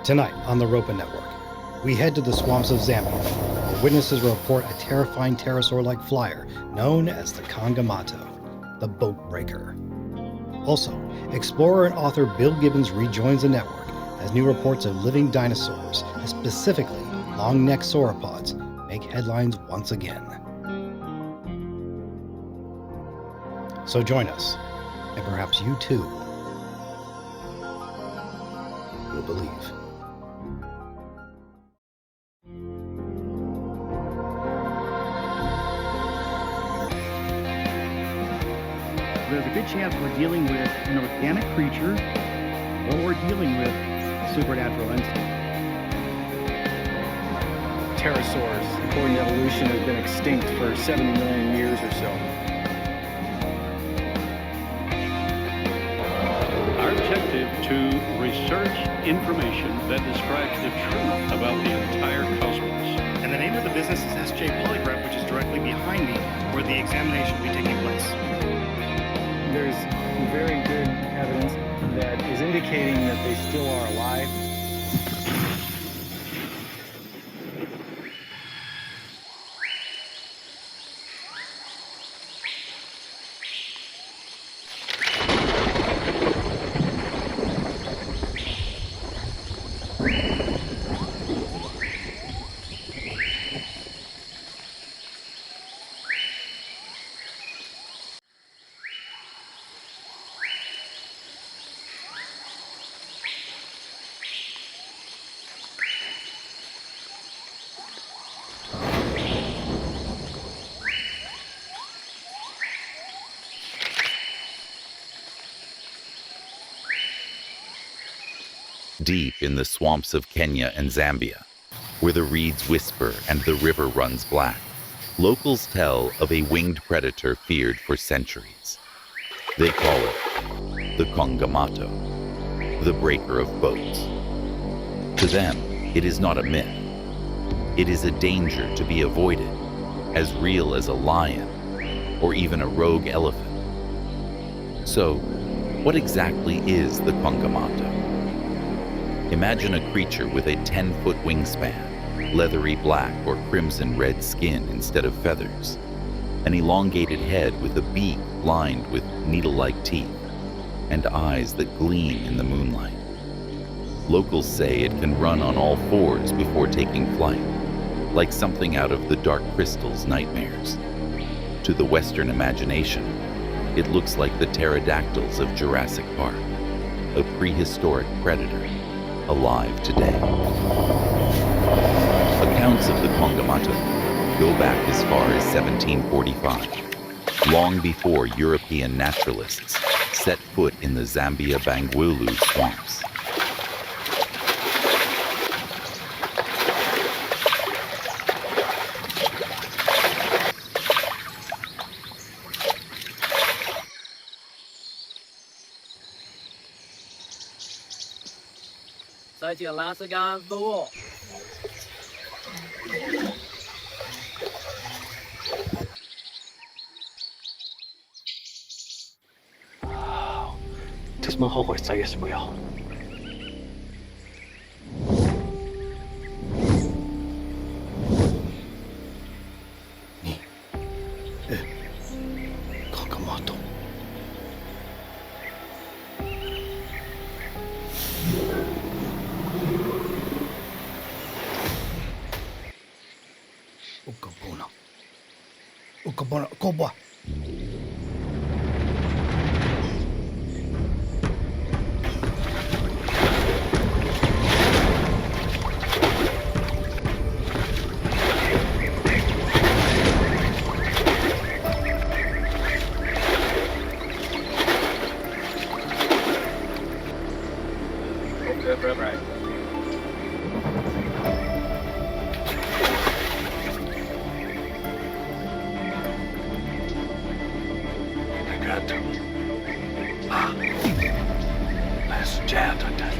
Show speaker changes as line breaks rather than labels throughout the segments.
Tonight on the Ropen Network, we head to the swamps of Zambia, where witnesses report a terrifying pterosaur-like flyer known as the Kongamato, the boat breaker. Also, explorer and author Bill Gibbons rejoins the network as new reports of living dinosaurs, and specifically long-necked sauropods, make headlines once again. So join us, and perhaps you too will believe.
There's a good chance we're dealing with an organic creature, or we're dealing with a supernatural entity.
Pterosaurs, according to evolution, have been extinct for 70 million years or so.
Our objective to research information that describes the truth about the entire cosmos.
And the name of the business is SJ Polygraph, which is directly behind me, where the examination will be taking place.
There's very good evidence that is indicating that they still are alive.
Deep in the swamps of Kenya and Zambia, where the reeds whisper and the river runs black, locals tell of a winged predator feared for centuries. They call it the Kongamato, the breaker of boats. To them, it is not a myth. It is a danger to be avoided, as real as a lion or even a rogue elephant. So, what exactly is the Kongamato? Imagine a creature with a 10-foot wingspan, leathery black or crimson red skin instead of feathers, an elongated head with a beak lined with needle-like teeth, and eyes that gleam in the moonlight. Locals say it can run on all fours before taking flight, like something out of the Dark Crystal's nightmares. To the Western imagination, it looks like the pterodactyls of Jurassic Park, a prehistoric predator alive today. Accounts of the Kongamato go back as far as 1745, long before European naturalists set foot in the Zambia Bangweulu swamps.
这什么后悔再也是不要。你，Kongamato。Ukabona, Koba.
Right.
Let's chat on that.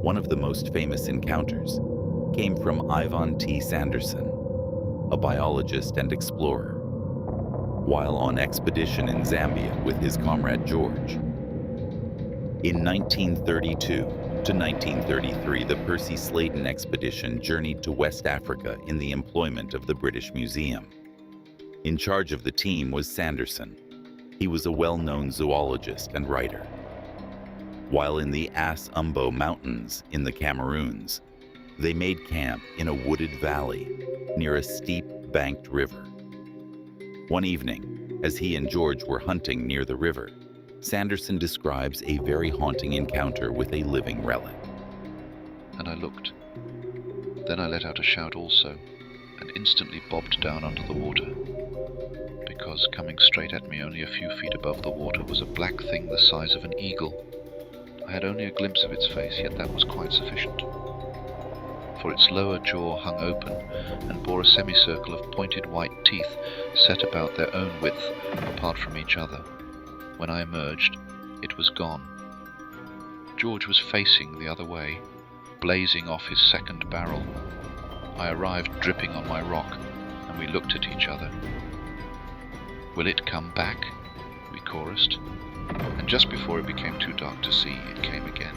One of the most famous encounters came from Ivan T. Sanderson, a biologist and explorer, while on expedition in Zambia with his comrade George. In 1932 to 1933, the Percy Sladen expedition journeyed to West Africa in the employment of the British Museum. In charge of the team was Sanderson. He was a well-known zoologist and writer. While in the As Umbo Mountains in the Cameroons, they made camp in a wooded valley near a steep banked river. One evening, as he and George were hunting near the river, Sanderson describes a very haunting encounter with a living relic.
And I looked. Then I let out a shout also, and instantly bobbed down under the water, because coming straight at me only a few feet above the water was a black thing the size of an eagle. I had only a glimpse of its face, yet that was quite sufficient, for its lower jaw hung open and bore a semicircle of pointed white teeth set about their own width apart from each other. When I emerged, it was gone. George was facing the other way, blazing off his second barrel. I arrived dripping on my rock, and we looked at each other. "Will it come back?" we chorused. And just before it became too dark to see, it came again.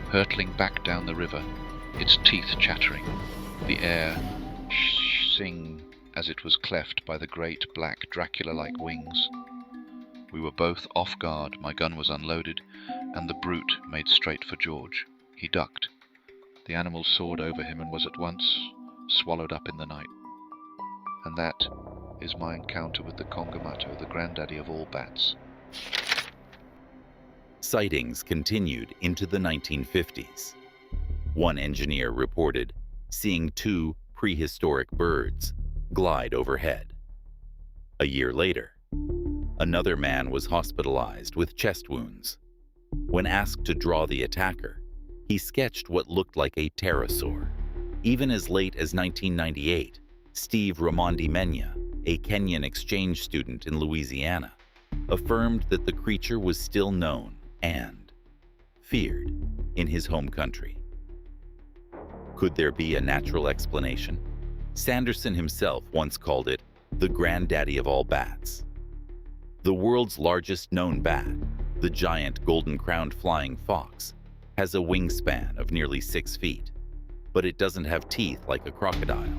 Hurtling back down the river, its teeth chattering, the air sing as it was cleft by the great black Dracula-like wings. We were both off guard, my gun was unloaded, and the brute made straight for George. He ducked. The animal soared over him and was at once swallowed up in the night. And that is my encounter with the Kongamato, the granddaddy of all bats.
Sightings continued into the 1950s. One engineer reported seeing 2 prehistoric birds glide overhead. A year later, another man was hospitalized with chest wounds. When asked to draw the attacker, he sketched what looked like a pterosaur. Even as late as 1998, Steve Ramondi Menya, a Kenyan exchange student in Louisiana, affirmed that the creature was still known and feared in his home country. Could there be a natural explanation? Sanderson himself once called it the granddaddy of all bats. The world's largest known bat, the giant golden-crowned flying fox, has a wingspan of nearly 6 feet, but it doesn't have teeth like a crocodile.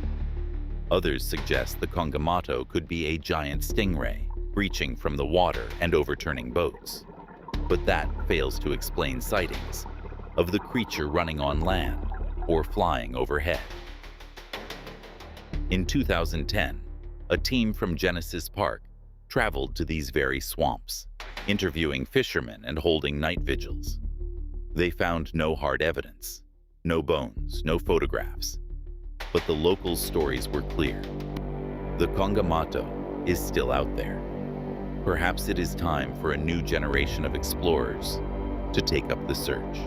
Others suggest the Kongamato could be a giant stingray, breaching from the water and overturning boats. But that fails to explain sightings of the creature running on land or flying overhead. In 2010, a team from Genesis Park traveled to these very swamps, interviewing fishermen and holding night vigils. They found no hard evidence, no bones, no photographs. But the locals' stories were clear. The Kongamato is still out there. Perhaps it is time for a new generation of explorers to take up the search.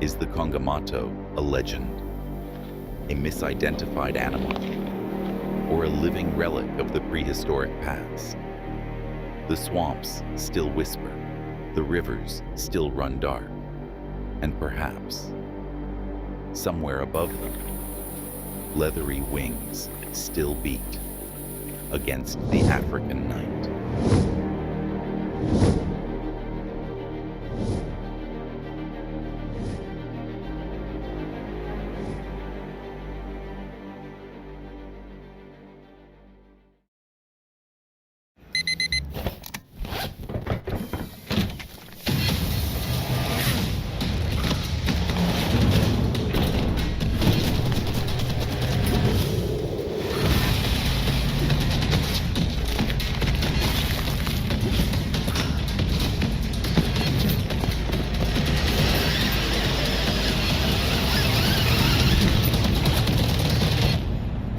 Is the Kongamato a legend, a misidentified animal, or a living relic of the prehistoric past? The swamps still whisper, the rivers still run dark, and perhaps, somewhere above them, leathery wings still beat against the African night.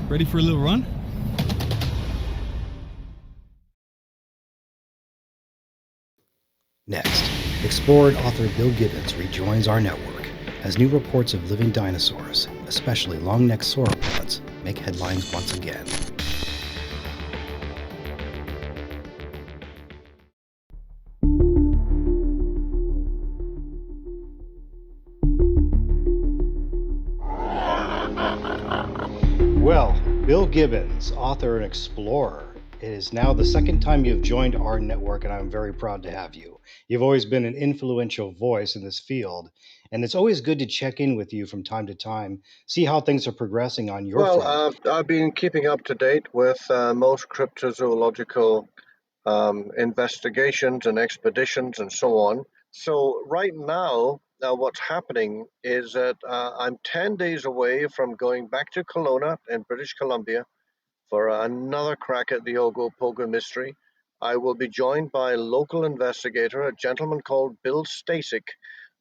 Ready for a little run?
Next, explorer and author Bill Gibbons rejoins our network as new reports of living dinosaurs, especially long-necked sauropods, make headlines once again. Well, Bill Gibbons, author and explorer, it is now the second time you've joined our network, and I'm very proud to have you. You've always been an influential voice in this field, and it's always good to check in with you from time to time, see how things are progressing on your
Well,
front.
I've been keeping up to date with most cryptozoological investigations and expeditions and so on. So, right now, what's happening is that I'm 10 days away from going back to Kelowna in British Columbia for another crack at the Ogopogo mystery. I will be joined by a local investigator, a gentleman called Bill Stasic,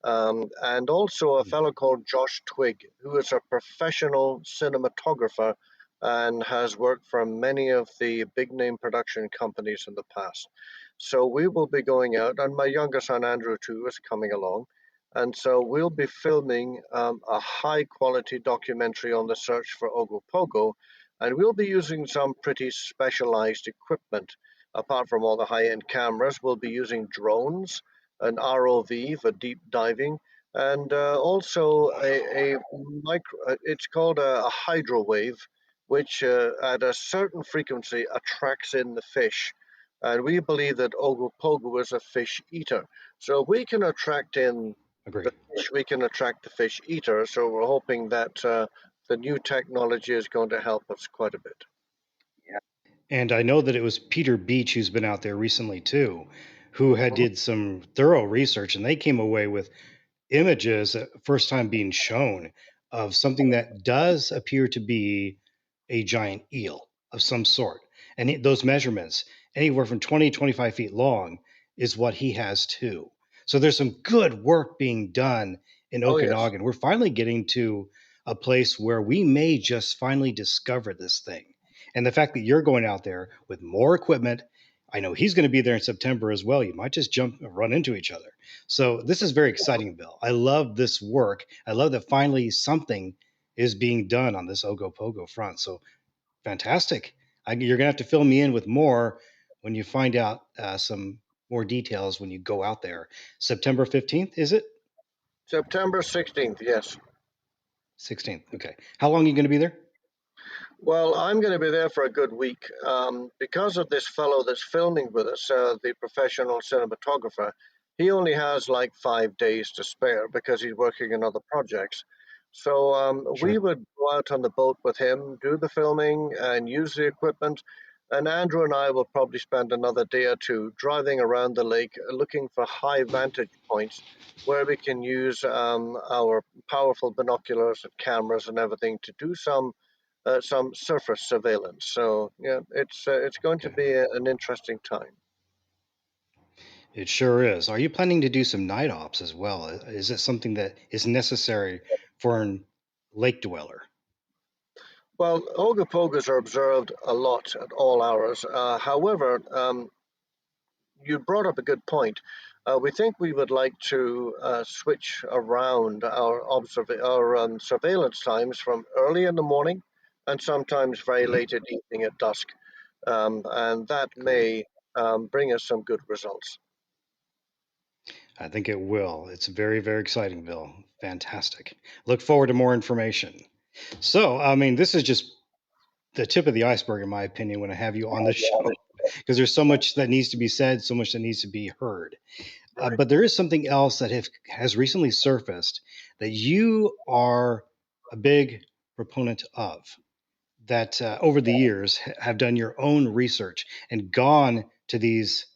and also a fellow called Josh Twig, who is a professional cinematographer and has worked for many of the big name production companies in the past. So we will be going out, and my younger son Andrew too is coming along. And so we'll be filming a high quality documentary on the search for Ogopogo, and we'll be using some pretty specialized equipment. Apart from all the high end cameras, we'll be using drones, an ROV for deep diving, and also a micro, it's called a hydrowave, which at a certain frequency attracts in the fish. And we believe that Ogopogo is a fish eater. So if we can attract in the
Agreed.
fish, we can attract the fish eater. So we're hoping that the new technology is going to help us quite a bit.
And I know that it was Peter Beach who's been out there recently too, who had did some thorough research, and they came away with images first time being shown of something that does appear to be a giant eel of some sort. And those measurements, anywhere from 20 to 25 feet long, is what he has too. So there's some good work being done in
Oh, yes.
Okanagan. We're finally getting to a place where we may just finally discover this thing. And the fact that you're going out there with more equipment, I know he's going to be there in September as well. You might just run into each other. So this is very exciting, Bill. I love this work. I love that finally something is being done on this Ogopogo front. So fantastic. You're gonna have to fill me in with more when you find out some more details when you go out there. September 15th, is it?
September 16th, yes.
16th. Okay. How long are you going to be there?
Well, I'm going to be there for a good week. Because of this fellow that's filming with us, the professional cinematographer, he only has like 5 days to spare because he's working on other projects. So we
Sure.
would go out on the boat with him, do the filming, and use the equipment. And Andrew and I will probably spend another day or two driving around the lake, looking for high vantage points where we can use our powerful binoculars and cameras and everything to do some surface surveillance. So yeah, it's going to
Okay.
be an interesting time.
It sure is. Are you planning to do some night ops as well? Is it something that is necessary for a lake dweller?
Well, ogopogas are observed a lot at all hours. However, you brought up a good point. We think we would like to switch around our surveillance times from early in the morning and sometimes very
Mhm.
late at evening at dusk, and that
Great.
may bring us some good results.
I think it will. It's very, very exciting, Bill. Fantastic. Look forward to more information. So, I mean, this is just the tip of the iceberg, in my opinion, when I have you on the show, because there's so much that needs to be said, so much that needs to be heard. But there is something else that has recently surfaced that you are a big proponent of. That over the years have done your own research and gone to these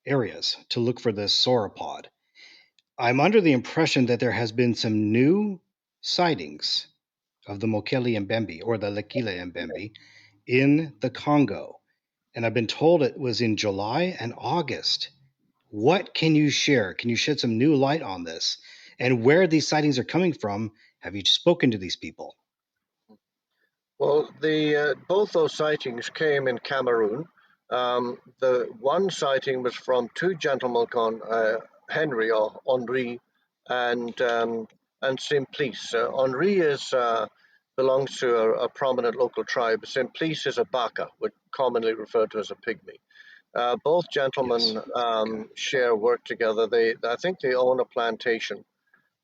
areas to look for this sauropod. I'm under the impression that there has been some new sightings of the Mokele Mbembe or the Lekile Mbembe in the Congo. And I've been told it was in July and August. What can you share? Can you shed some new light on this? And where these sightings are coming from? Have you spoken to these people?
Well, the both those sightings came in Cameroon. The one sighting was from two gentlemen called Henry or Henri and Simplice. Henri is belongs to a prominent local tribe. Simplice is a Baka, which commonly referred to as a pygmy. Both
Yes.
gentlemen
Okay.
share work together. I think they own a plantation,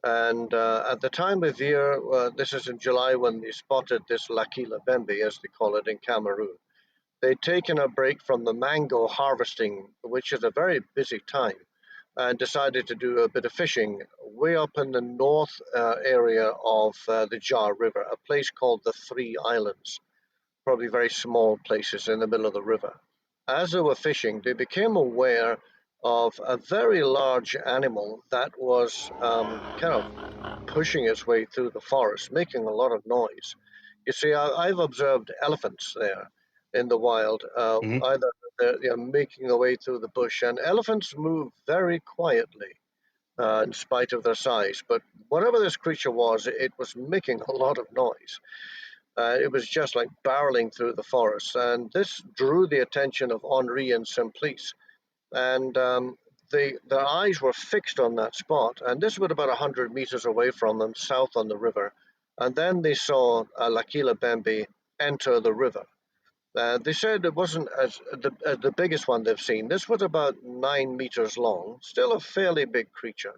And at the time of year, this is in July when they spotted this L'Aquila bembe, as they call it in Cameroon. They'd taken a break from the mango harvesting, which is a very busy time, and decided to do a bit of fishing way up in the north area of the Jar River, a place called the Three Islands, probably very small places in the middle of the river. As they were fishing, they became aware of a very large animal that was kind of pushing its way through the forest, making a lot of noise. You see, I've observed elephants there in the wild, either they're making their way through the bush, and elephants move very quietly in spite of their size. But whatever this creature was, it was making a lot of noise. It was just like barreling through the forest, and this drew the attention of Henri and Simplice. And their eyes were fixed on that spot, and this was about 100 meters away from them, south on the river. And then they saw L'Aquila bembe enter the river. They said it wasn't as the biggest one they've seen. This was about 9 meters long, still a fairly big creature.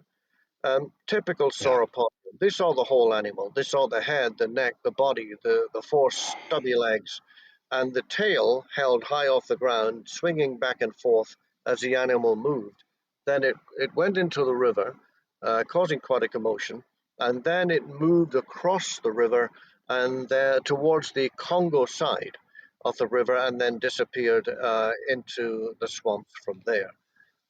Typical
Yeah.
sauropod. They saw the whole animal. They saw the head, the neck, the body, the four stubby legs, and the tail held high off the ground, swinging back and forth as the animal moved. Then it went into the river, causing quite a commotion, and then it moved across the river and there towards the Congo side of the river, and then disappeared into the swamp from there.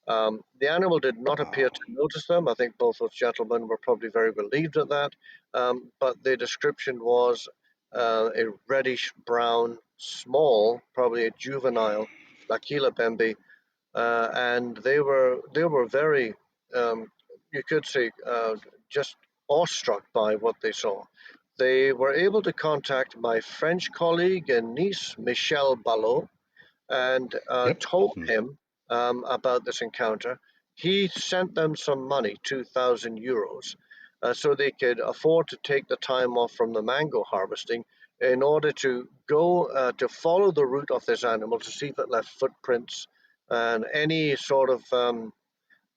The animal did not appear
Wow.
to notice them. I think both those gentlemen were probably very relieved at that. But the description was a reddish brown, small, probably a juvenile L'Aquila bembe, and they were very, um, you could say, just awestruck by what they saw. They were able to contact my French colleague in Nice, Michel Ballot, and
Yep.
told him about this encounter. He sent them some money, 2,000 euros, so they could afford to take the time off from the mango harvesting in order to go to follow the route of this animal to see if it left footprints and any sort of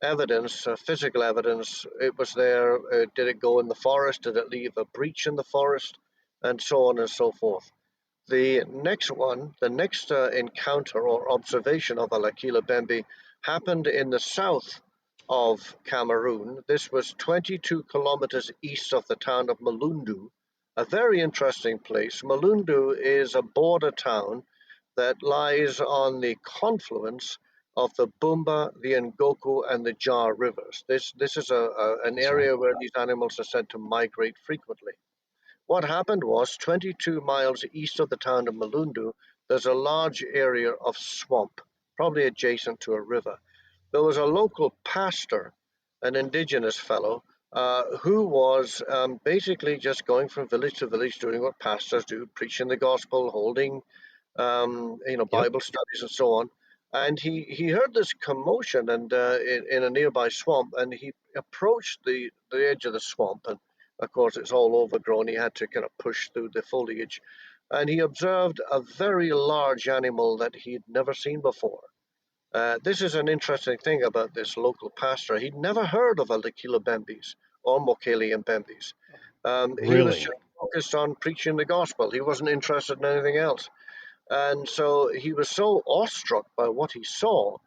evidence, physical evidence. It was there. Did it go in the forest? Did it leave a breach in the forest? And so on and so forth. The next encounter or observation of a L'Aquila bembe happened in the south of Cameroon. This was 22 kilometers east of the town of Malundu, a very interesting place. Malundu is a border town that lies on the confluence of the Bumba, the Ngoku, and the Jar rivers. This is an
That's right.
area where these animals are said to migrate frequently. What happened was 22 miles east of the town of Malundu, there's a large area of swamp, probably adjacent to a river. There was a local pastor, an indigenous fellow, who was basically just going from village to village, doing what pastors do, preaching the gospel, holding
Yep.
Bible studies and so on. And he heard this commotion and in a nearby swamp, and he approached the edge of the swamp, and of course it's all overgrown. He had to kind of push through the foliage, and he observed a very large animal that he'd never seen before. This is an interesting thing about this local pastor. He'd never heard of L'Aquila bembes or Mokelian bembes. He was just
Really?
focused on preaching the gospel. He wasn't interested in anything else. And so he was so awestruck by what he saw,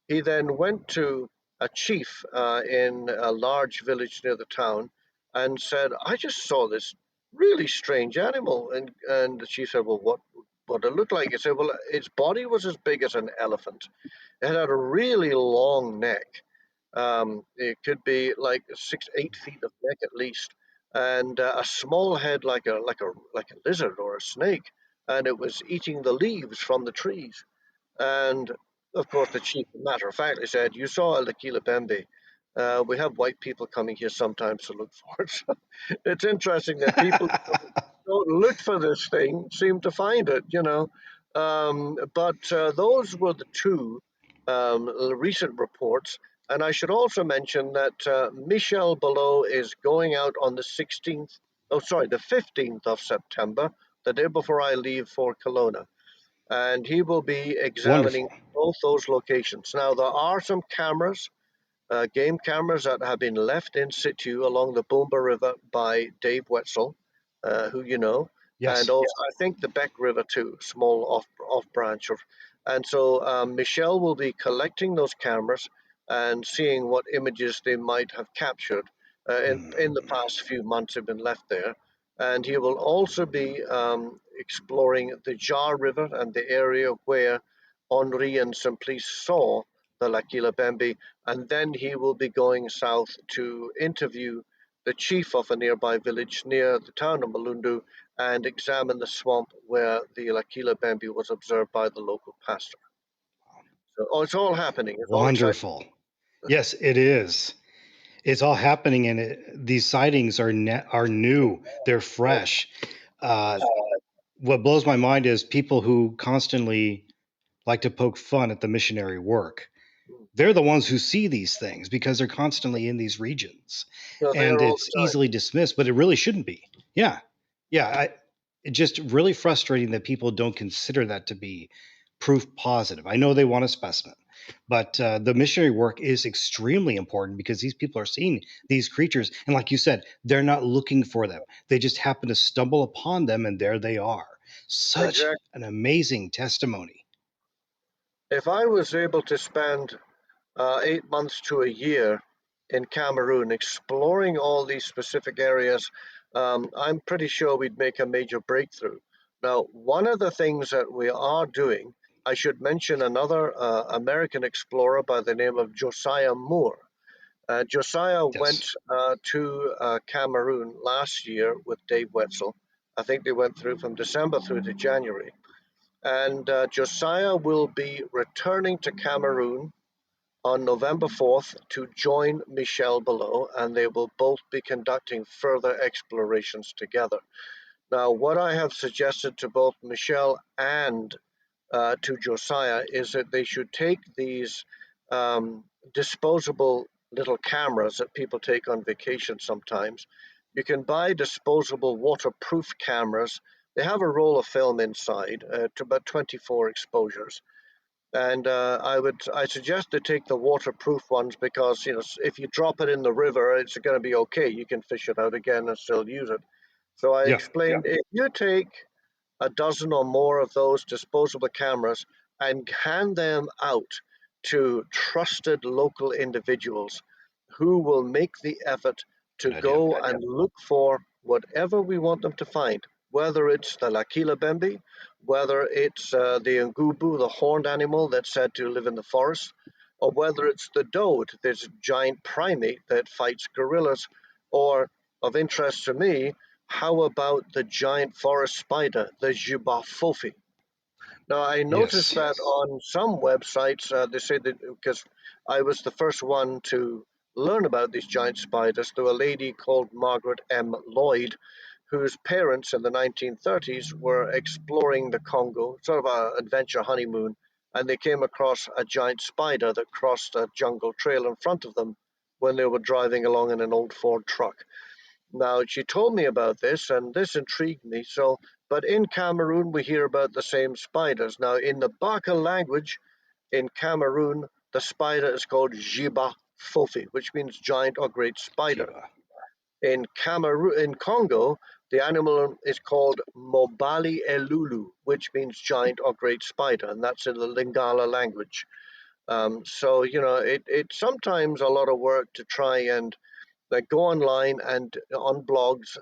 he then went to a chief in a large village near the town and said, "I just saw this really strange animal." And the chief said, "Well, what did it look like?" He said, "Well, its body was as big as an elephant. It had a really long neck. It could be like 6, 8 feet of neck at least, and a small head like a lizard or a snake, and it was eating the leaves from the trees." And of course, the chief, matter of factly, said, "You saw a L'Aquila bembe. We have white people coming here sometimes to look for it." So it's interesting that people don't look for this thing seem to find it. But those were the two recent reports. And I should also mention that Michel Below is going out on the 16th, oh, sorry, the 15th of September, the day before I leave for Kelowna. And he will be examining
Wonderful.
both those locations. Now, there are some cameras game cameras that have been left in situ along the Boomba River by Dave Wetzel, who you know,
Yes.
and also I think the Beck River too, small off branch of. And so Michel will be collecting those cameras and seeing what images they might have captured in the past few months have been left there. And he will also be exploring the Jar River and the area where Henri and Simplice saw the L'Aquila Bembe, and then he will be going south to interview the chief of a nearby village near the town of Malundu and examine the swamp where the L'Aquila Bembe was observed by the local pastor. So it's all happening. It's all exciting.
Wonderful. Yes, it is. It's all happening, and these sightings are new. They're fresh. What blows my mind is people who constantly like to poke fun at the missionary work. They're the ones who see these things because they're constantly in these regions,
They're
and
there all
it's
the time.
easily dismissed, but it really shouldn't be. Yeah, yeah. It's just really frustrating that people don't consider that to be proof positive. I know they want a specimen, but the missionary work is extremely important because these people are seeing these creatures, and like you said, they're not looking for them. They just happen to stumble upon them, and there they are. Such
Exactly.
an amazing testimony.
If I was able to spend 8 months to a year in Cameroon exploring all these specific areas, I'm pretty sure we'd make a major breakthrough. Now, one of the things that we are doing, I should mention another American explorer by the name of Josiah Moore. Josiah went
Yes.
to Cameroon last year with Dave Wetzel. I think they went through from December through to January. And Josiah will be returning to Cameroon on November 4th to join Michel below, and they will both be conducting further explorations together. Now, what I have suggested to both Michel and to Josiah is that they should take these disposable little cameras that people take on vacation sometimes. You can buy disposable waterproof cameras. They have a roll of film inside to about 24 exposures. And I suggest to take the waterproof ones because if you drop it in the river, it's going to be okay. You can fish it out again and still use it. So I
Yeah.
explained if you take a dozen or more of those disposable cameras and hand them out to trusted local individuals who will make the effort to
Good idea.
go and look for whatever we want them to find, whether it's the L'Aquila Bembe, whether it's the Ngubu, the horned animal that's said to live in the forest, or whether it's the Dode, this giant primate that fights gorillas, or of interest to me, how about the giant forest spider, the Jibafofi? Now, I noticed
Yes.
that on some websites, they say that because I was the first one to learn about these giant spiders through a lady called Margaret M. Lloyd, whose parents in the 1930s were exploring the Congo, sort of an adventure honeymoon, and they came across a giant spider that crossed a jungle trail in front of them when they were driving along in an old Ford truck. Now, she told me about this, and this intrigued me. So, but in Cameroon, we hear about the same spiders. Now, in the Baka language, in Cameroon, the spider is called Jiba Fofi, which means giant or great spider.
Shiva.
In Cameroon, in Congo, the animal is called Mobali Elulu, which means giant or great spider, and that's in the Lingala language. So, it's sometimes a lot of work to try and go online and on blogs,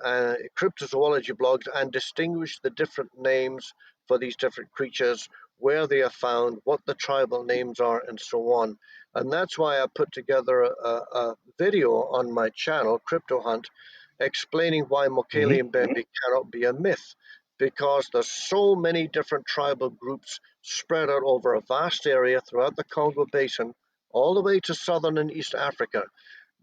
cryptozoology blogs, and distinguish the different names for these different creatures, where they are found, what the tribal names are, and so on. And that's why I put together a video on my channel, Crypto Hunt, explaining why Mokele and Mbembe cannot be a myth, because there's so many different tribal groups spread out over a vast area throughout the Congo Basin, all the way to southern and East Africa,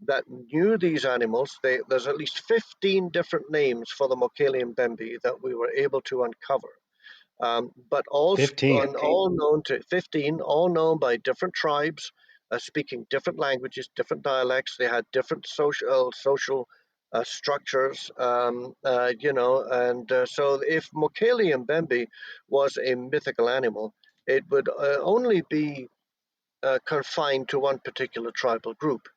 that knew these animals. There's at least 15 different names for the Mokele and Mbembe that we were able to uncover. But all
15.
all known to 15, all known by different tribes, speaking different languages, different dialects. They had different social structures, and so if Mokele and Mbembe was a mythical animal, it would only be confined to one particular tribal group.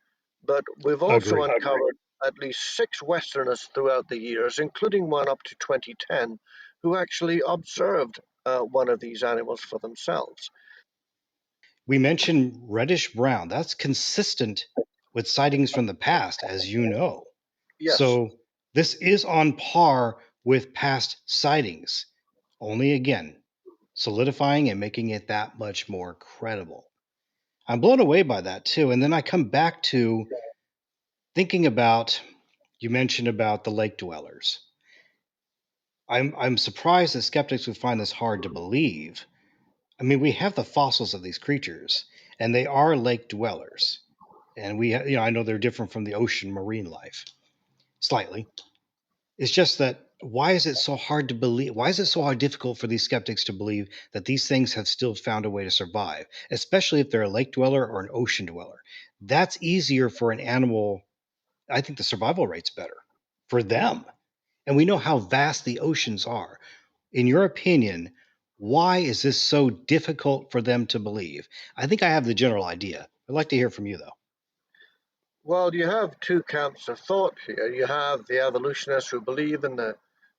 But we've also
Agreed.
uncovered at least 6 Westerners throughout the years, including one up to 2010, who actually observed one of these animals for themselves.
We mentioned reddish brown. That's consistent with sightings from the past, as you know.
Yes.
So this is on par with past sightings, only again, solidifying and making it that much more credible. I'm blown away by that too. And then I come back to thinking about, you mentioned about the lake dwellers. I'm surprised that skeptics would find this hard to believe. I mean, we have the fossils of these creatures, and they are lake dwellers. And I know they're different from the ocean marine life slightly. It's just that why is it so hard to believe? Why is it so hard difficult for these skeptics to believe that these things have still found a way to survive, especially if they're a lake dweller or an ocean dweller? That's easier for an animal. I think the survival rate's better for them. And we know how vast the oceans are. In your opinion, why is this so difficult for them to believe? I think I have the general idea. I'd like to hear from you, though.
Well, you have two camps of thought here. You have the evolutionists who believe in the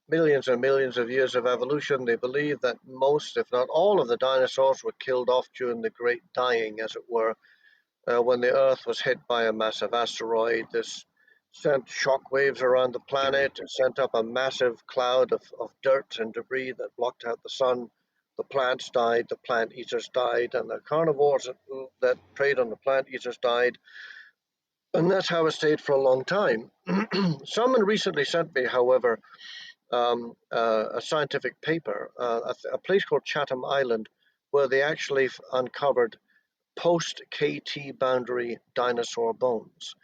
millions and millions of years of evolution. They believe that most, if not all, of the dinosaurs were killed off during the Great Dying, as it were, when the Earth was hit by a massive asteroid. This sent shockwaves around the planet. It sent up a massive cloud of dirt and debris that blocked out the sun. The plants died, the plant eaters died, and the carnivores that preyed on the plant eaters died. And that's how it stayed for a long time. Someone recently sent me, however, a scientific paper, a place called Chatham Island, where they actually uncovered post KT boundary dinosaur bones.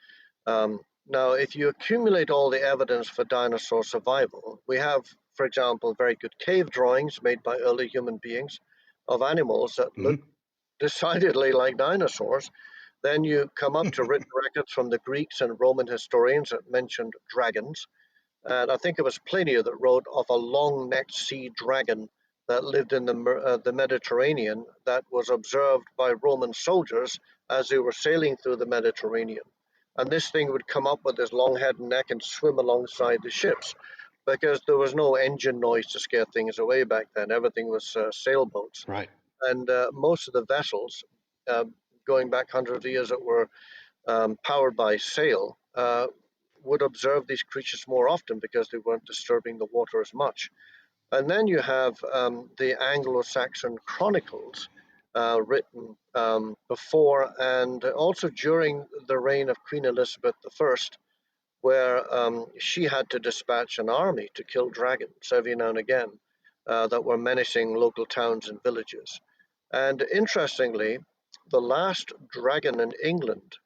Now, if you accumulate all the evidence for dinosaur survival, we have, for example, very good cave drawings made by early human beings of animals that look
Mhm.
decidedly like dinosaurs. Then you come up to written records from the Greeks and Roman historians that mentioned dragons. And I think it was Pliny that wrote of a long-necked sea dragon that lived in the Mediterranean that was observed by Roman soldiers as they were sailing through the Mediterranean. And this thing would come up with this long head and neck and swim alongside the ships because there was no engine noise to scare things away back then. Everything was sailboats.
Right.
And most of the vessels, uh, going back hundreds of years, that were powered by sail, would observe these creatures more often because they weren't disturbing the water as much. And then you have the Anglo-Saxon chronicles written before and also during the reign of Queen Elizabeth I, where she had to dispatch an army to kill dragons every now and again that were menacing local towns and villages. And interestingly, the last dragon in England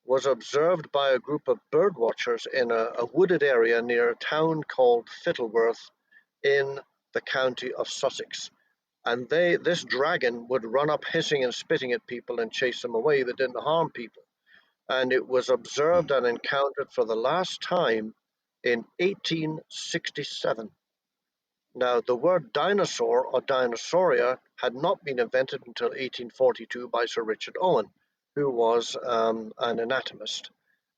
was observed by a group of bird watchers in a wooded area near a town called Fittleworth in the county of Sussex. And this dragon would run up hissing and spitting at people and chase them away, but didn't harm people. And it was observed and encountered for the last time in 1867. Now, the word dinosaur or dinosauria had not been invented until 1842 by Sir Richard Owen, who was an anatomist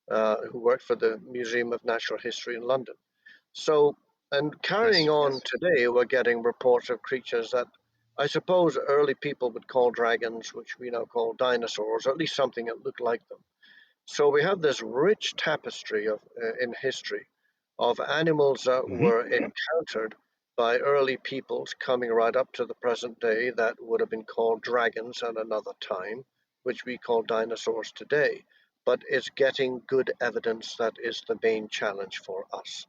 who worked for the Museum of Natural History in London. So, and carrying
Yes.
on today, we're getting reports of creatures that I suppose early people would call dragons, which we now call dinosaurs, or at least something that looked like them. So we have this rich tapestry of in history of animals that
Hmm.
were encountered by early peoples coming right up to the present day that would have been called dragons at another time, which we call dinosaurs today. But it's getting good evidence that is the main challenge for us.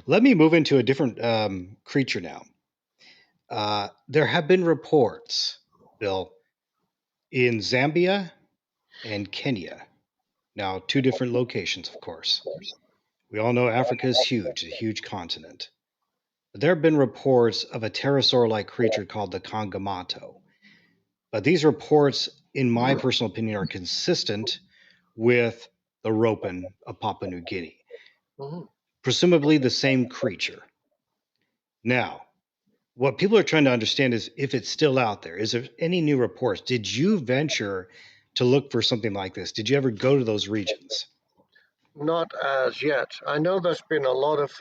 Let me move into a different creature now. There have been reports, Bill, in Zambia and Kenya. Now, two different locations, of course. We all know Africa is huge, a huge continent. But there have been reports of a pterosaur like creature called the Kongamato. But these reports, in my personal opinion, are consistent with the Ropen of Papua New Guinea,
Mhm.
presumably the same creature. Now, what people are trying to understand is if it's still out there. Is there any new reports? Did you venture to look for something like this? Did you ever go to those regions?
Not as yet. I know there's been a lot of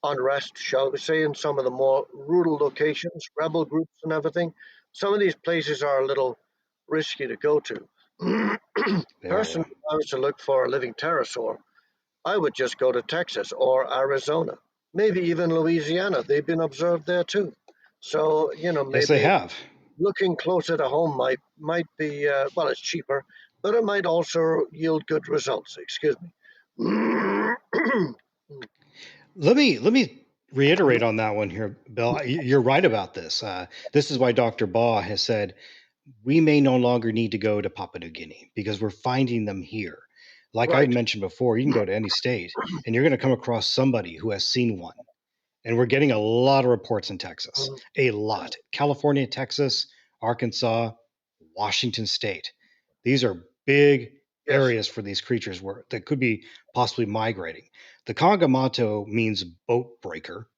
unrest, shall we say, in some of the more rural locations, rebel groups and everything. Some of these places are a little risky to go to.
They are, yeah.
Personally, if I was to look for a living pterosaur, I would just go to Texas or Arizona, maybe even Louisiana. They've been observed there too. So,
Yes, they
maybe
have.
looking closer to home might be well, it's cheaper, but it might also yield good results. Excuse me.
Let me reiterate on that one here, Bill. You're right about this. This is why Dr. Baugh has said we may no longer need to go to Papua New Guinea because we're finding them here. Like I've
Right.
mentioned before, you can go to any state and you're going to come across somebody who has seen one. And we're getting a lot of reports in Texas,
Mhm.
a lot. California, Texas, Arkansas, Washington State. These are big
Yes.
areas for these creatures that could be possibly migrating. The Kongamato means boat breaker,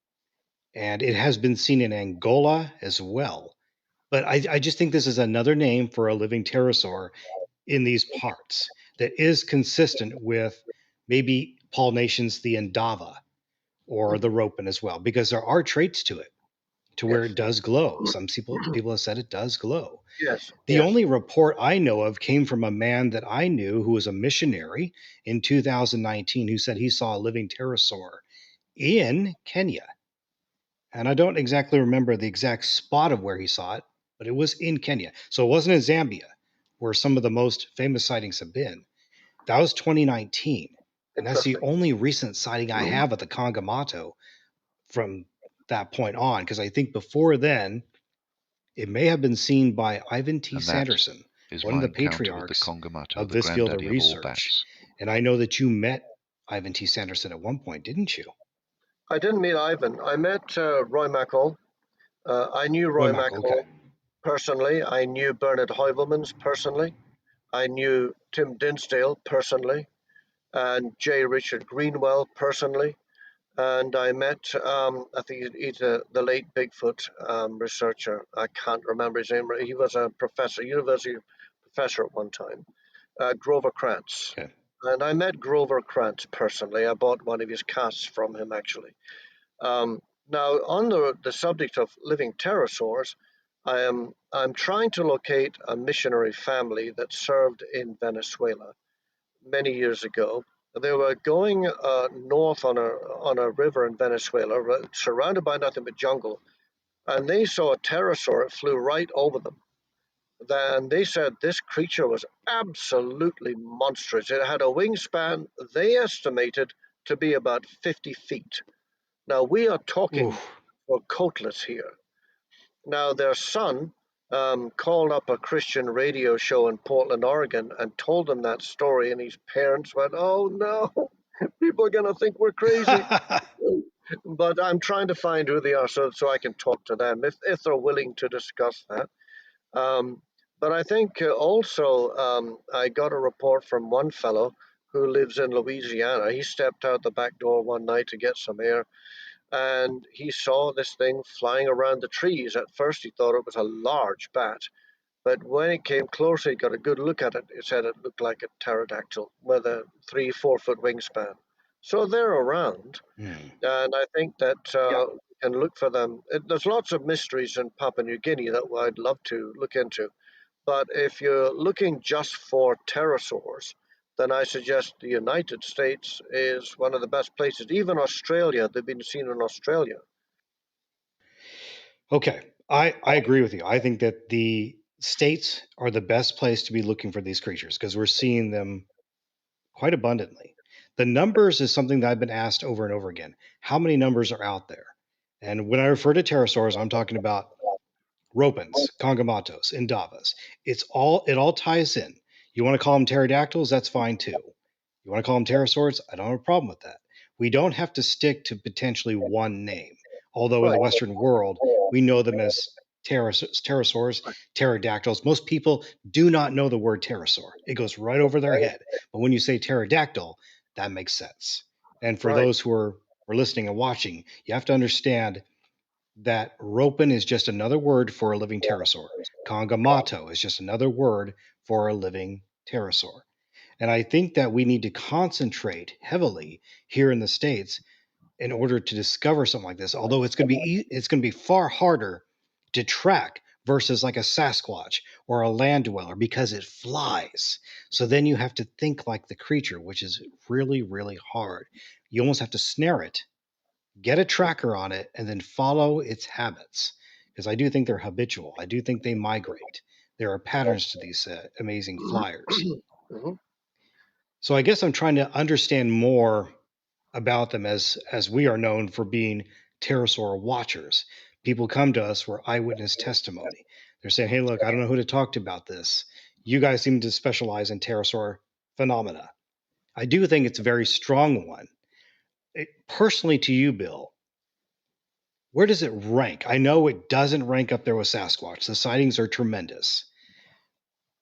and it has been seen in Angola as well. But I just think this is another name for a living pterosaur in these parts that is consistent with maybe Paul Nation's the Endava or the Ropen as well, because there are traits to it to where
Yes.
it does glow. Some people have said it does glow.
Yes.
The
Yes.
only report I know of came from a man that I knew who was a missionary in 2019 who said he saw a living pterosaur in Kenya. And I don't exactly remember the exact spot of where he saw it, but it was in Kenya. So it wasn't in Zambia, where some of the most famous sightings have been. That was 2019. And that's the
Interesting.
only recent sighting I have of the Kongamato from that point on. Because I think before then, it may have been seen by Ivan T.
And that
Sanderson,
is
one of
my
the
encounter with the
patriarchs
Kongamato,
of
the
this field of
granddaddy of all
research.
bats.
And I know that you met Ivan T. Sanderson at one point, didn't you?
I didn't meet Ivan. I met Roy Mackall. I knew
Roy
Roy
Mackal, okay.
Mackall personally. I knew Bernard Heuvelmans personally. I knew Tim Dinsdale personally, and J. Richard Greenwell personally. And I met, I think he's the late Bigfoot researcher. I can't remember his name. He was a professor, university professor at one time, Grover Krantz.
Okay.
And I met Grover Krantz personally. I bought one of his casts from him, actually. Now, on the subject of living pterosaurs, I'm trying to locate a missionary family that served in Venezuela many years ago. They were going north on a river in Venezuela, surrounded by nothing but jungle, and they saw a pterosaur. It flew right over them. Then they said this creature was absolutely monstrous. It had a wingspan they estimated to be about 50 feet. Now we are talking
Oof.
for coatless here. Now their son called up a Christian radio show in Portland, Oregon, and told them that story, and his parents went, "Oh no, people are going to think we're crazy." But I'm trying to find who they are so I can talk to them if they're willing to discuss that. Um, but I think also I got a report from one fellow who lives in Louisiana. He stepped out the back door one night to get some air, and he saw this thing flying around the trees. At first, he thought it was a large bat, but when it came closer, he got a good look at it. It said it looked like a pterodactyl with a 3-4 foot wingspan. So they're around,
Hmm.
and I think that we can look for them. There's lots of mysteries in Papua New Guinea that I'd love to look into. But if you're looking just for pterosaurs, then I suggest the United States is one of the best places. Even Australia, they've been seen in Australia.
Okay. I agree with you. I think that the states are the best place to be looking for these creatures because we're seeing them quite abundantly. The numbers is something that I've been asked over and over again. How many numbers are out there? And when I refer to pterosaurs, I'm talking about Ropens, Kongamatos, Indavas. It all ties in. You want to call them pterodactyls? That's fine too. You want to call them pterosaurs? I don't have a problem with that. We don't have to stick to potentially one name. Although in the
Right.
Western world, we know them as pterosaurs, pterodactyls. Most people do not know the word pterosaur. It goes right over their head. But when you say pterodactyl, that makes sense. And for
Right.
those who are listening and watching, you have to understand that Ropen is just another word for a living pterosaur. Kongamato is just another word for a living pterosaur. And I think that we need to concentrate heavily here in the States in order to discover something like this. Although it's going to be far harder to track versus like a Sasquatch or a land dweller because it flies. So then you have to think like the creature, which is really, really hard. You almost have to snare it, get a tracker on it, and then follow its habits. Because I do think they're habitual. I do think they migrate. There are patterns to these amazing flyers.
Mhm.
So I guess I'm trying to understand more about them as we are known for being pterosaur watchers. People come to us for eyewitness testimony. They're saying, "Hey, look, I don't know who to talk to about this. You guys seem to specialize in pterosaur phenomena." I do think it's a very strong one. Personally, to you, Bill, where does it rank? I know it doesn't rank up there with Sasquatch. The sightings are tremendous.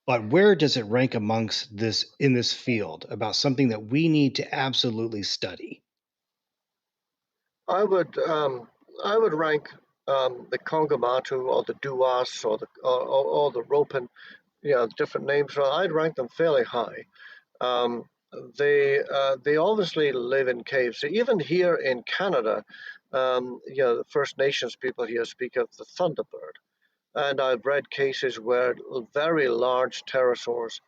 But where does it rank amongst this in this field about something that we need to absolutely study?
I would I would rank the Kongamato or the Duas or the Ropen, different names. So I'd rank them fairly high. Um, they obviously live in caves. So even here in Canada, the First Nations people here speak of the thunderbird, and I've read cases where very large pterosaurs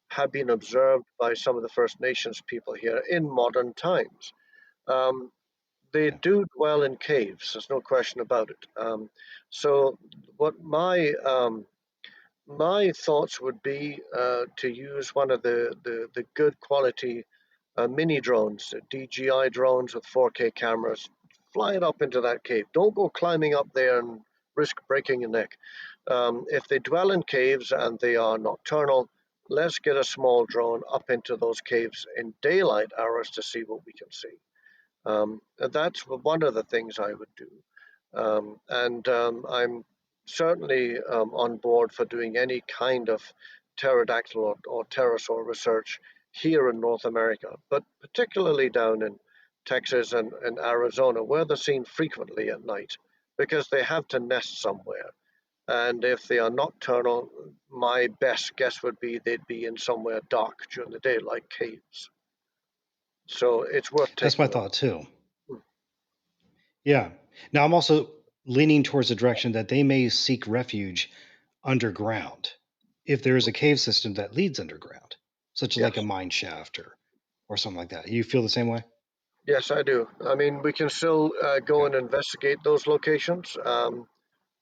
have been observed by some of the First Nations people here in modern times. Um, they do dwell in caves. There's no question about it. So, what my thoughts would be to use one of the good quality mini drones, DJI drones with 4K cameras. Fly it up into that cave. Don't go climbing up there and risk breaking your neck. If they dwell in caves and they are nocturnal, let's get a small drone up into those caves in daylight hours to see what we can see. And that's one of the things I would do. And I'm certainly on board for doing any kind of pterodactyl or pterosaur research here in North America, but particularly down in Texas and Arizona, where they're seen frequently at night because they have to nest somewhere. And if they are nocturnal, my best guess would be they'd be in somewhere dark during the day, like caves. So it's worth
That's my
taking a
thought
look.
too. Yeah. Now I'm also leaning towards the direction that they may seek refuge underground if there is a cave system that leads underground, such as like a
Yes.
mine shaft or something like that. You feel the same way?
Yes, I do. I mean, we can still go
Okay.
and investigate those locations.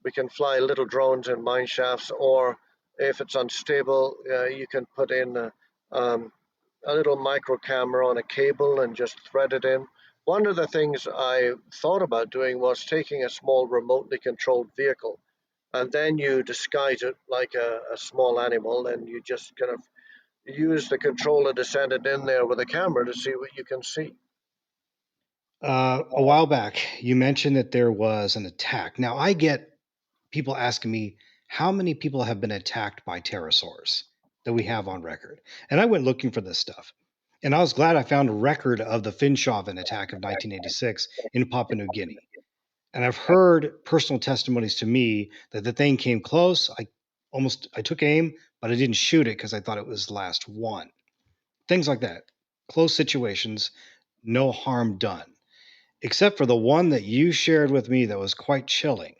We can fly little drones in mine shafts, or if it's unstable, you can put in a little micro camera on a cable and just thread it in. One of the things I thought about doing was taking a small remotely controlled vehicle and then you disguise it like a small animal and you just kind of use the controller to send it in there with a camera to see what you can see.
A while back, you mentioned that there was an attack. Now, I get people asking me how many people have been attacked by pterosaurs that we have on record. And I went looking for this stuff. And I was glad I found a record of the Finschhafen attack of 1986 in Papua New Guinea. And I've heard personal testimonies to me that the thing came close. I took aim, but I didn't shoot it because I thought it was the last one. Things like that. Close situations, no harm done. Except for the one that you shared with me that was quite chilling,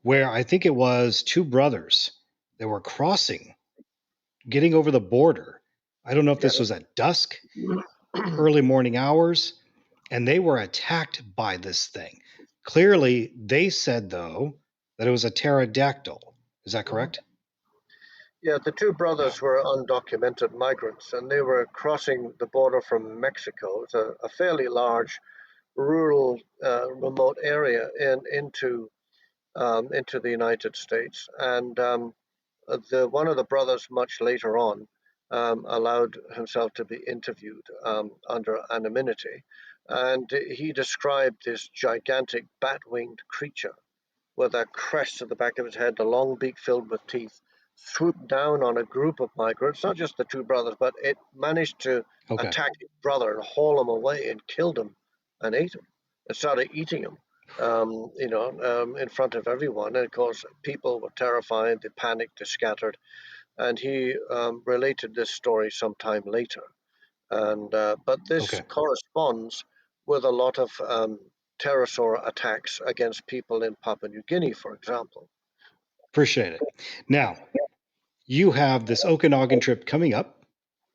where I think it was two brothers that were crossing, getting over the border. I don't know if
Yeah.
this was at dusk, early morning hours, and they were attacked by this thing. Clearly, they said, though, that it was a pterodactyl. Is that correct?
Yeah, the two
Yeah.
brothers were undocumented migrants and they were crossing the border from Mexico. It's a fairly large rural, remote area into the United States. And one of the brothers, much later on, allowed himself to be interviewed under anonymity. And he described this gigantic bat winged creature with a crest at the back of his head, a long beak filled with teeth, swooped down on a group of migrants, not just the two brothers, but it managed to
Okay.
attack his brother and haul him away and killed him and ate him and started eating him, in front of everyone. And of course, people were terrified, they panicked, they scattered. and he related this story sometime later. And but this
Okay.
corresponds with a lot of pterosaur attacks against people in Papua New Guinea, for example.
Appreciate it. Now, you have this Okanagan trip coming up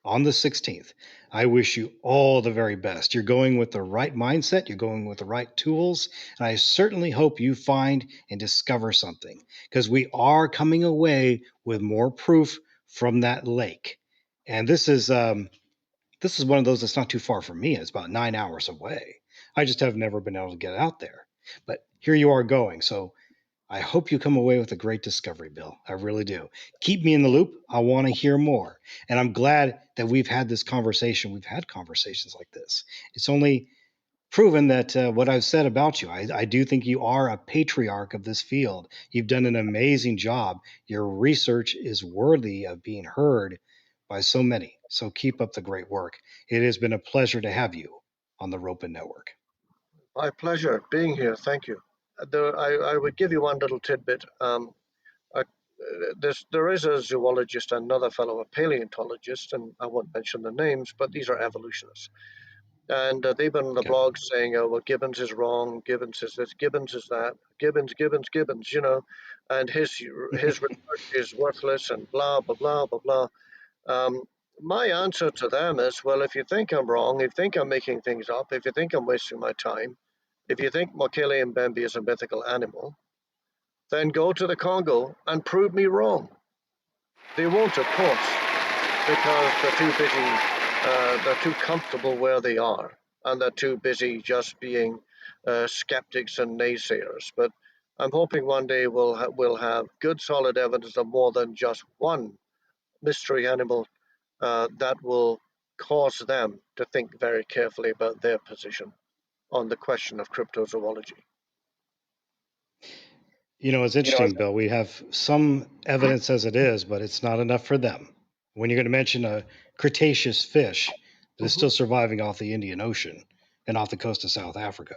on the 16th. I wish you all the very best. You're going with the right mindset, you're going with the right tools, and I certainly hope you find and discover something because we are coming away with more proof from that lake. And this is one of those that's not too far from me. It's about 9 hours away. I just have never been able to get out there. But here you are going. So I hope you come away with a great discovery, Bill. I really do. Keep me in the loop. I want to hear more. And I'm glad that we've had this conversation. We've had conversations like this. It's only proven that what I've said about you, I do think you are a patriarch of this field. You've done an amazing job. Your research is worthy of being heard by so many. So keep up the great work. It has been a pleasure to have you on the Ropen Network.
My pleasure being here. Thank you. I would give you one little tidbit. There is a zoologist, another fellow, a paleontologist, and I won't mention the names, but these are evolutionists. And they've been on the
Okay.
blog saying, "Oh, well, Gibbons is wrong. Gibbons is this. Gibbons is that. Gibbons. And his research is worthless and blah blah blah blah blah." Um, my answer to them is, well, if you think I'm wrong, if you think I'm making things up, if you think I'm wasting my time, if you think Mokele Mbembe is a mythical animal, then go to the Congo and prove me wrong. They won't, of course, because they're too busy, they're too comfortable where they are, and they're too busy just being skeptics and naysayers. But I'm hoping one day we'll have good, solid evidence of more than just one mystery animal that will cause them to think very carefully about their position on the question of cryptozoology.
It's interesting, Bill. We have some evidence as it is, but it's not enough for them. When you're going to mention a Cretaceous fish that is
Mhm.
still surviving off the Indian Ocean and off the coast of South Africa,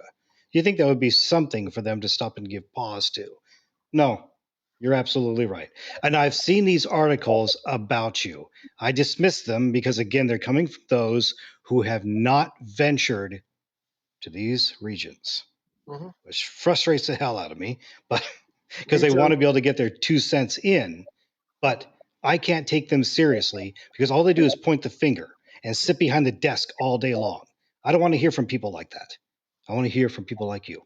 you think that would be something for them to stop and give pause to? No, you're absolutely right. And I've seen these articles about you. I dismiss them because, again, they're coming from those who have not ventured to these regions,
Mhm.
which frustrates the hell out of me. But because
Me
they want
too.
to be able to get their 2 cents in, but I can't take them seriously because all they do is point the finger and sit behind the desk all day long. I don't want to hear from people like that. I want to hear from people like you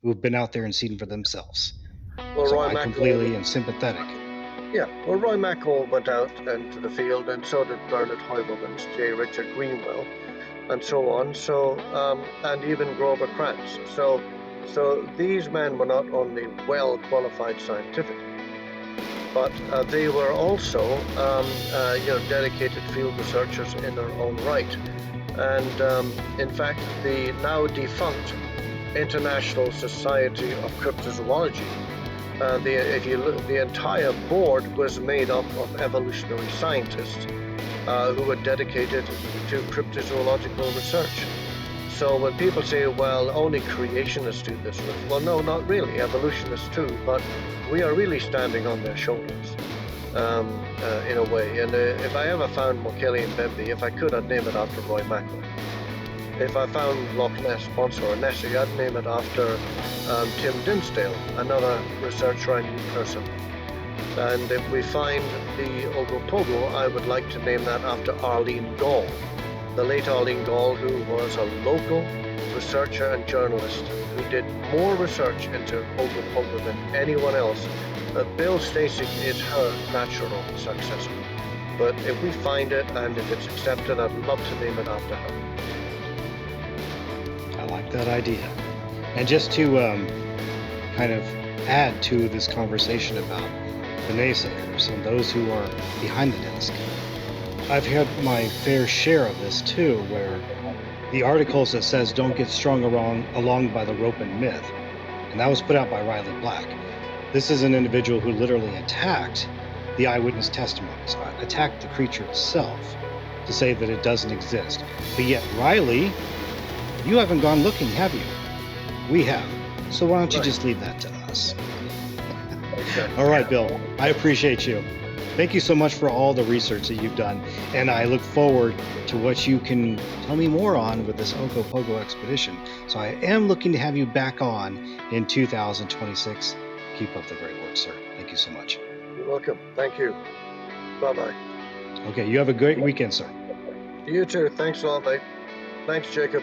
who have been out there and seen for themselves.
Well,
So
Roy
I
McIlroy,
completely am sympathetic.
Roy McIlroy went out into the field, and so did Bernard Heuvelmans, J. Richard Greenwell, and so on. So, and even Grover Krantz. So these men were not only well qualified scientifically, but they were also, dedicated field researchers in their own right. And in fact, the now defunct International Society of Cryptozoology, the entire board was made up of evolutionary scientists who were dedicated to cryptozoological research. So when people say, well, only creationists do this, well, no, not really, evolutionists too, but we are really standing on their shoulders in a way. And if I ever found Mokele Mbembe, if I could, I'd name it after Roy McIlroy. If I found Loch Ness Monster or Nessie, I'd name it after Tim Dinsdale, another researcher I knew personally. And if we find the Ogopogo, I would like to name that after Arlene Gall, the late Arlene Gall, who was a local researcher and journalist who did more research into Ogopogo than anyone else. Bill Stasek is her natural successor. But if we find it and if it's accepted, I'd love to name it after her.
I like that idea. And just to kind of add to this conversation about the naysayers and those who are behind the desk, I've had my fair share of this too, where the articles that says don't get strung along by the Ropen myth, and that was put out by Riley Black. This is an individual who literally attacked the eyewitness testimonies, attacked the creature itself to say that it doesn't exist. But yet, Riley, you haven't gone looking, have you? We have. So why don't you just leave that to us?
Okay.
All right, Bill. I appreciate you. Thank you so much for all the research that you've done, and I look forward to what you can tell me more on with this Ogopogo expedition. So I am looking to have you back on in 2026. Keep up the great work, sir. Thank you so much.
You're welcome. Thank you. Bye-bye.
Okay, you have a great weekend, sir.
You too. Thanks a lot, mate. Thanks, Jacob.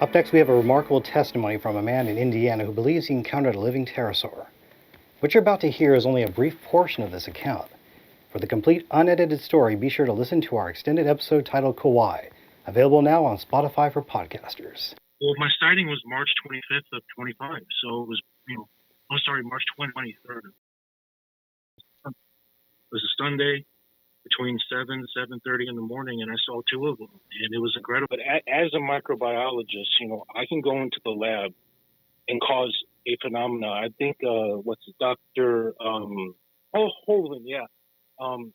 Up next, we have a remarkable testimony from a man in Indiana who believes he encountered a living pterosaur. What you're about to hear is only a brief portion of this account. For the complete unedited story, be sure to listen to our extended episode titled Kauai, available now on Spotify for podcasters.
Well, my sighting was March 25th of 25, so it was, March 23rd. It was a Sunday between 7:30 in the morning, and I saw two of them, and it was incredible. But as a microbiologist, I can go into the lab and cause a phenomena. I think Dr. Hoagland, yeah.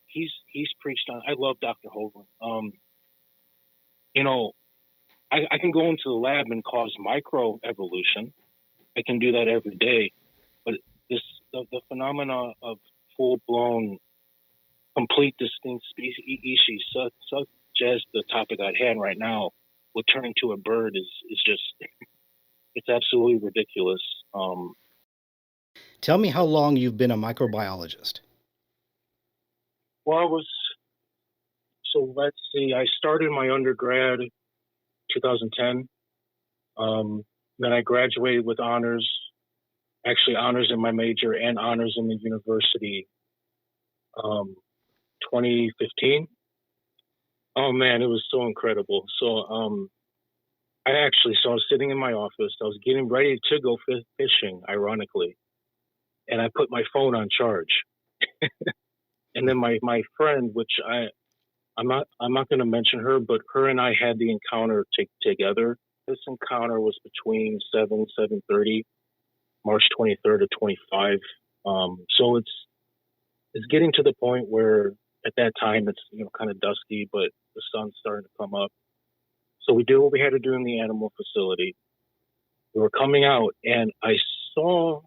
He's preached on. I love Dr. Hoagland. I can go into the lab and cause microevolution. I can do that every day, but the phenomena of full-blown, complete distinct species, such as the topic at hand right now, will turn into a bird is just, it's absolutely ridiculous.
Tell me how long you've been a microbiologist.
Well, let's see, I started my undergrad 2010. Then I graduated with honors in my major and honors in the university 2015. Oh man, it was so incredible. So I was sitting in my office. I was getting ready to go fishing, ironically, and I put my phone on charge. And then my friend, which I'm not going to mention her, but her and I had the encounter together. This encounter was between 7:30, March 23rd to 25. So it's getting to the point where at that time it's kind of dusty, but the sun's starting to come up. So we did what we had to do in the animal facility. We were coming out, and I saw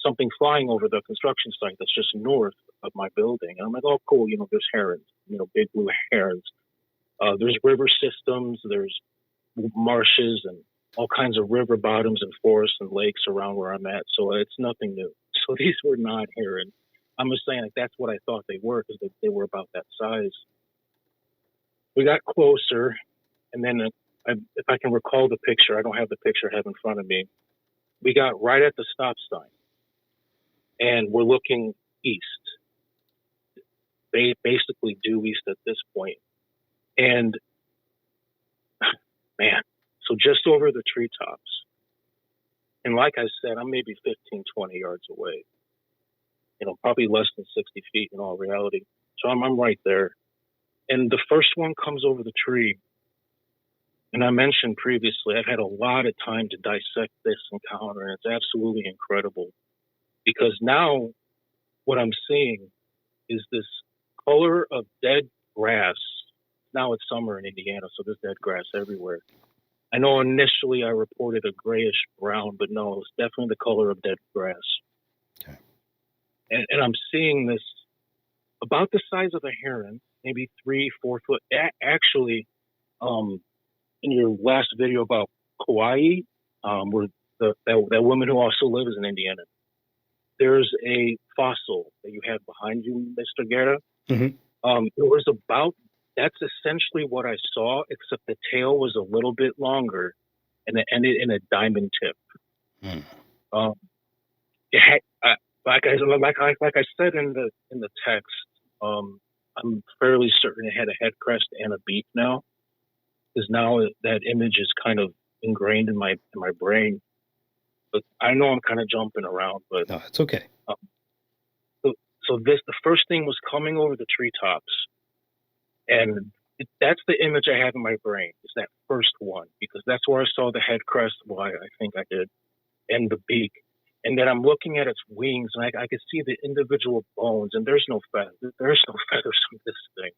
something flying over the construction site that's just north of my building. And I'm like, oh, cool, there's herons, big blue herons. There's river systems, there's marshes and all kinds of river bottoms and forests and lakes around where I'm at. So it's nothing new. So these were not herons. I'm just saying, that's what I thought they were, because they were about that size. We got closer, and then if I can recall the picture, I don't have the picture I have in front of me. We got right at the stop sign, and we're looking east. They basically due east at this point. And man, so just over the treetops. And like I said, I'm maybe 15, 20 yards away. Probably less than 60 feet in all reality. So I'm right there. And the first one comes over the tree. And I mentioned previously, I've had a lot of time to dissect this encounter, and it's absolutely incredible. Because now what I'm seeing is this color of dead grass. Now it's summer in Indiana, so there's dead grass everywhere. I know initially I reported a grayish brown, but no, it's definitely the color of dead grass. Okay. And I'm seeing this about the size of a heron, maybe 3-4 foot. Actually, in your last video about Kauai, where that woman who also lives in Indiana, there's a fossil that you have behind you, Mr. Guerra. Mm-hmm. It was that's essentially what I saw, except the tail was a little bit longer and it ended in a diamond tip. Mm. It had, like I said in the text, I'm fairly certain it had a head crest and a beak now, because now that image is kind of ingrained in my brain. But I know I'm kind of jumping around, but
no, it's okay.
So the first thing was coming over the treetops, and that's the image I have in my brain. Is that first one, because that's where I saw the head crest. Why I think I did, and the beak. And then I'm looking at its wings, and I could see the individual bones, and there's no feathers. There's no feathers on this thing.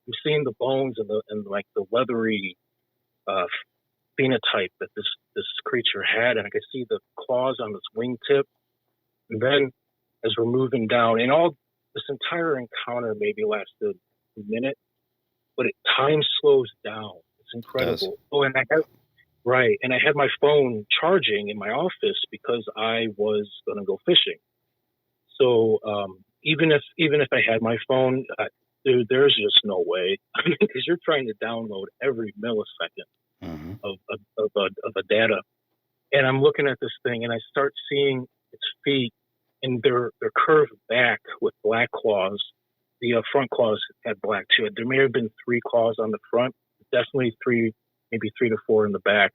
I'm seeing the bones and the leathery phenotype that this creature had, and I could see the claws on its wingtip. And then as we're moving down, and all this entire encounter maybe lasted a minute, but time slows down. It's incredible. Oh, and I had my phone charging in my office because I was going to go fishing. So even if I had my phone, dude, there's just no way, because you're trying to download every millisecond of a data. And I'm looking at this thing, and I start seeing its feet, and they're curved back with black claws. The front claws had black too. There may have been 3 claws on the front, definitely 3, maybe 3 to 4 in the back.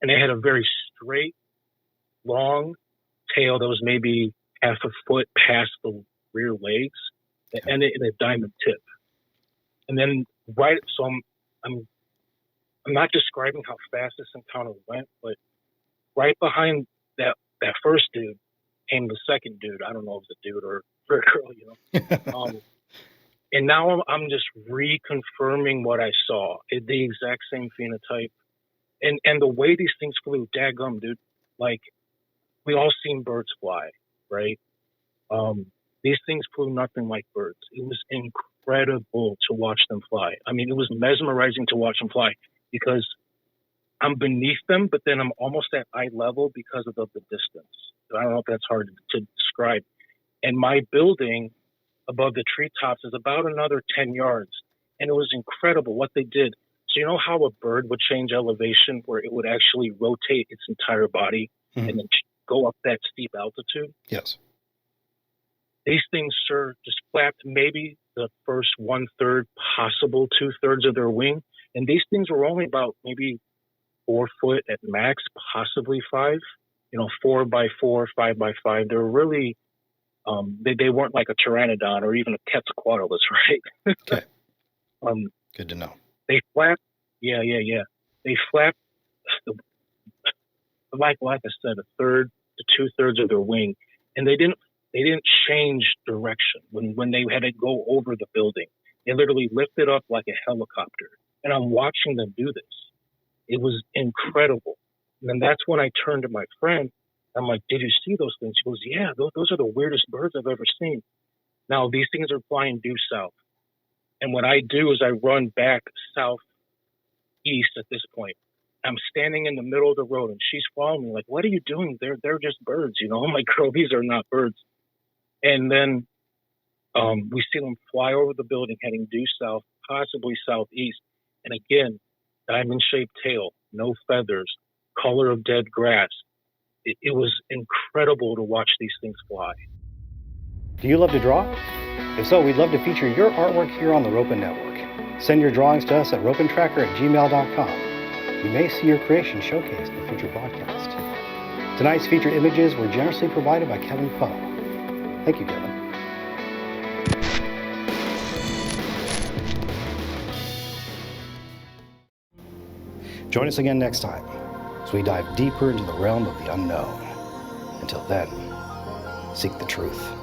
And they had a very straight, long tail that was maybe half a foot past the rear legs, and a diamond tip. And then so I'm not describing how fast this encounter went, but right behind that first dude came the second dude. I don't know if it's a dude or a girl, you know. And now I'm just reconfirming what I saw. The exact same phenotype. And the way these things flew, daggum, dude. Like, we all seen birds fly, right? These things flew nothing like birds. It was incredible to watch them fly. I mean, it was mesmerizing to watch them fly because I'm beneath them, but then I'm almost at eye level because of the distance. I don't know if that's hard to describe. And my building above the treetops is about another 10 yards. And it was incredible what they did. So you know how a bird would change elevation where it would actually rotate its entire body and then go up that steep altitude?
Yes.
These things, sir, just flapped maybe the first 1/3, possible 2/3 of their wing. And these things were only about maybe 4 foot at max, possibly 5, 4 by 4, 5 by 5. They're really, they weren't like a pteranodon or even a quetzalcoatlus, right?
Okay. Good to know.
They flapped. Yeah. They flapped, like I said, 1/3 to 2/3 of their wing. And they didn't change direction when they had to go over the building. They literally lifted up like a helicopter. And I'm watching them do this. It was incredible. And then that's when I turned to my friend. I'm like, did you see those things? He goes, yeah, those are the weirdest birds I've ever seen. Now, these things are flying due south. And what I do is I run back southeast at this point. I'm standing in the middle of the road, and she's following me like, what are you doing? They're just birds, I'm like, girl, these are not birds. And then we see them fly over the building, heading due south, possibly southeast. And again, diamond-shaped tail, no feathers, color of dead grass. It was incredible to watch these things fly.
Do you love to draw? If so, we'd love to feature your artwork here on the Ropen Network. Send your drawings to us at ropentracker@gmail.com. You may see your creation showcased in a future broadcast. Tonight's featured images were generously provided by Kevin Poe. Thank you, Kevin. Join us again next time as we dive deeper into the realm of the unknown. Until then, seek the truth.